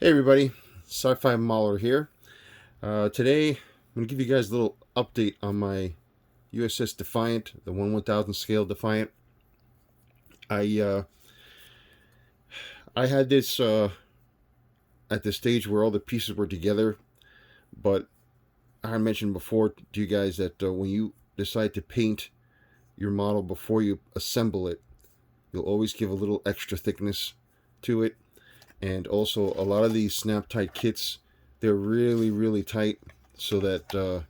Hey everybody, Sci-Fi Mahler here. Today I'm going to give you guys a little update on my USS Defiant, the 1/1000 scale Defiant. I I had this at the stage where all the pieces were together, but I mentioned before to you guys that when you decide to paint your model before you assemble it, you'll always give a little extra thickness to it. And also, a lot of these snap tight kits, they're really tight, so that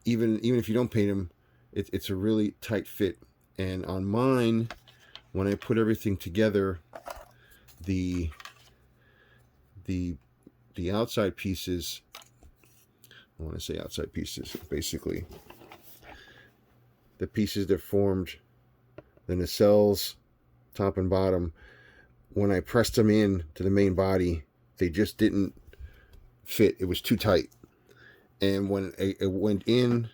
even if you don't paint them, it's a really tight fit. And on mine, when I put everything together, the the the outside pieces, I want to say outside pieces, basically the pieces that formed the nacelles, top and bottom, when I pressed them in to the main body, they just didn't fit. It was too tight. And when it went in,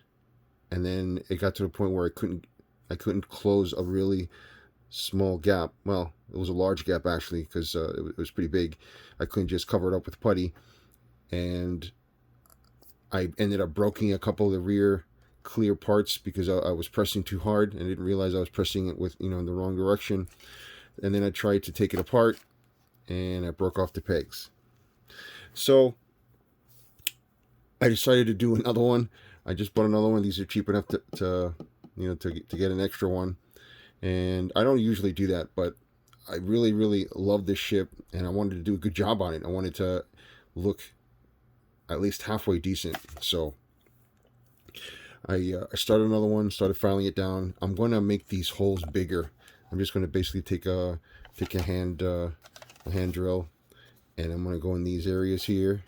and then it got to the point where I couldn't close a really small gap. Well, it was a large gap actually, because it was pretty big. I couldn't just cover it up with putty, and I ended up breaking a couple of the rear clear parts because I was pressing too hard and didn't realize I was pressing it with in the wrong direction. And then I tried to take it apart, and I broke off the pegs. So I decided to do another one. I just bought another one. These are cheap enough to get an extra one. And I don't usually do that, but I really love this ship, and I wanted to do a good job on it. I wanted to look at least halfway decent. So I started another one, started filing it down. I'm going to make these holes bigger. I'm just going to basically take a hand drill, and I'm going to go in these areas here,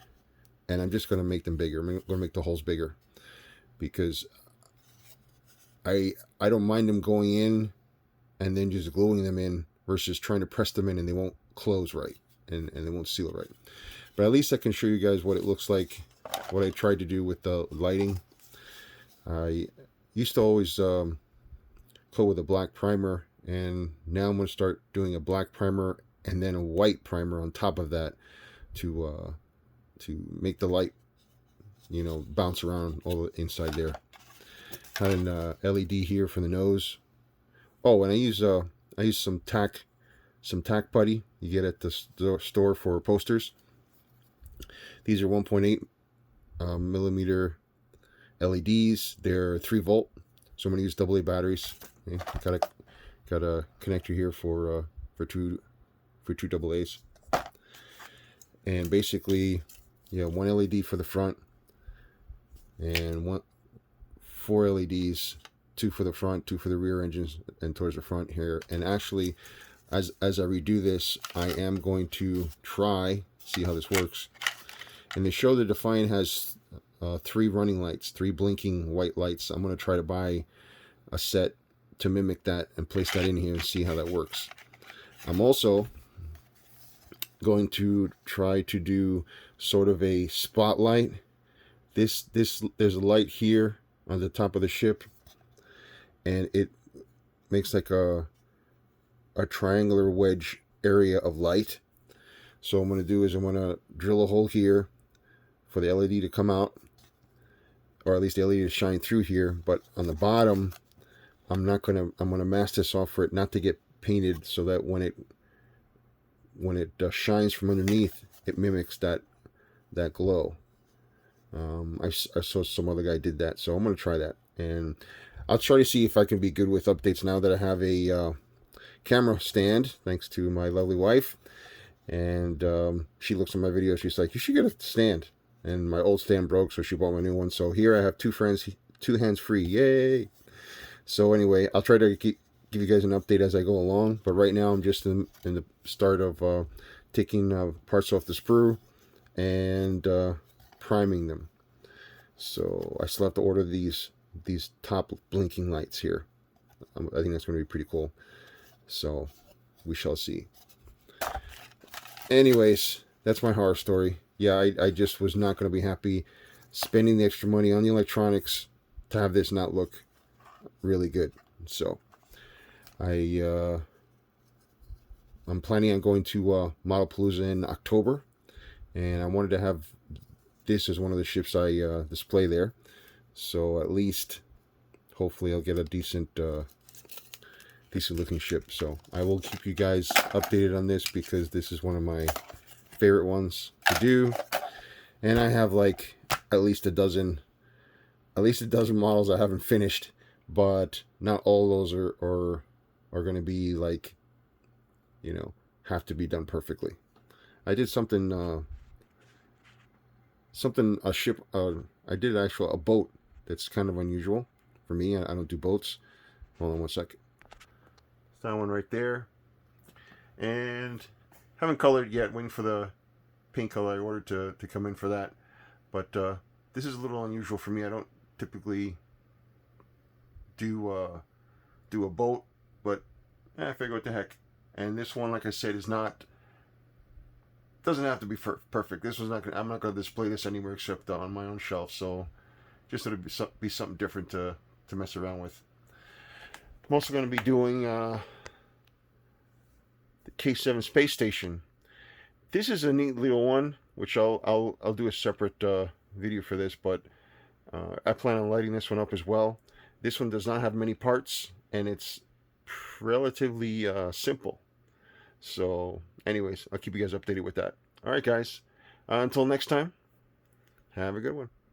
and I'm just going to make them bigger. I'm going to make the holes bigger because I don't mind them going in and then just gluing them in versus trying to press them in and they won't close right and they won't seal it right. But at least I can show you guys what it looks like, what I tried to do with the lighting. I used to always coat with a black primer, and now I'm going to start doing a black primer and then a white primer on top of that to make the light bounce around all inside there. Had an LED here for the nose. Oh, and I use some tack putty you get at the store for posters. These are 1.8 millimeter LEDs. They're 3 volt, so I'm going to use AA batteries. Okay. Got a connector here for two AA's, and basically, one LED for the front, and 4 LEDs, 2 for the front, 2 for the rear engines and towards the front here. And actually, as I redo this, I am going to see how this works. And they show the Defiant has 3 running lights, 3 blinking white lights. I'm going to try to buy a set to mimic that and place that in here and see how that works. I'm also going to try to do sort of a spotlight. There's a light here on the top of the ship, and it makes like a triangular wedge area of light. So what I'm going to do is I'm going to drill a hole here for the LED to come out, or at least the LED to shine through here. But on the bottom, I'm going to mask this off for it not to get painted, so that when it shines from underneath, it mimics that glow. I saw some other guy did that, so I'm going to try that, and I'll try to see if I can be good with updates now that I have a camera stand, thanks to my lovely wife. And she looks at my videos, she's like, you should get a stand. And my old stand broke, so she bought my new one. So here I have 2 hands free. Yay! So anyway, I'll try to give you guys an update as I go along. But right now I'm just in the start of taking parts off the sprue and priming them. So I still have to order these top blinking lights here. I think that's going to be pretty cool. So we shall see. Anyways, that's my horror story. Yeah, I just was not going to be happy spending the extra money on the electronics to have this not look really good. So I'm planning on going to Modelpalooza in October, and I wanted to have this as one of the ships I display there. So at least, hopefully, I'll get a decent looking ship. So I will keep you guys updated on this, because this is one of my favorite ones to do, and I have like at least a dozen models I haven't finished, but not all those are going to be like, have to be done perfectly. I did something a ship I did a boat that's kind of unusual for me. I don't do boats. Hold on one second. That one right there, and haven't colored yet, waiting for the paint color I ordered to come in for that. But this is a little unusual for me. I don't typically do a boat, but I figure what the heck. And this one, like I said, doesn't have to be perfect. This was not I'm not gonna display this anywhere except on my own shelf. So just to be something different to mess around with. I'm also going to be doing the K7 space station. This is a neat little one, which I'll do a separate video for this, but I plan on lighting this one up as well. This one does not have many parts, and it's relatively simple. So anyways, I'll keep you guys updated with that. All right, guys. Until next time, have a good one.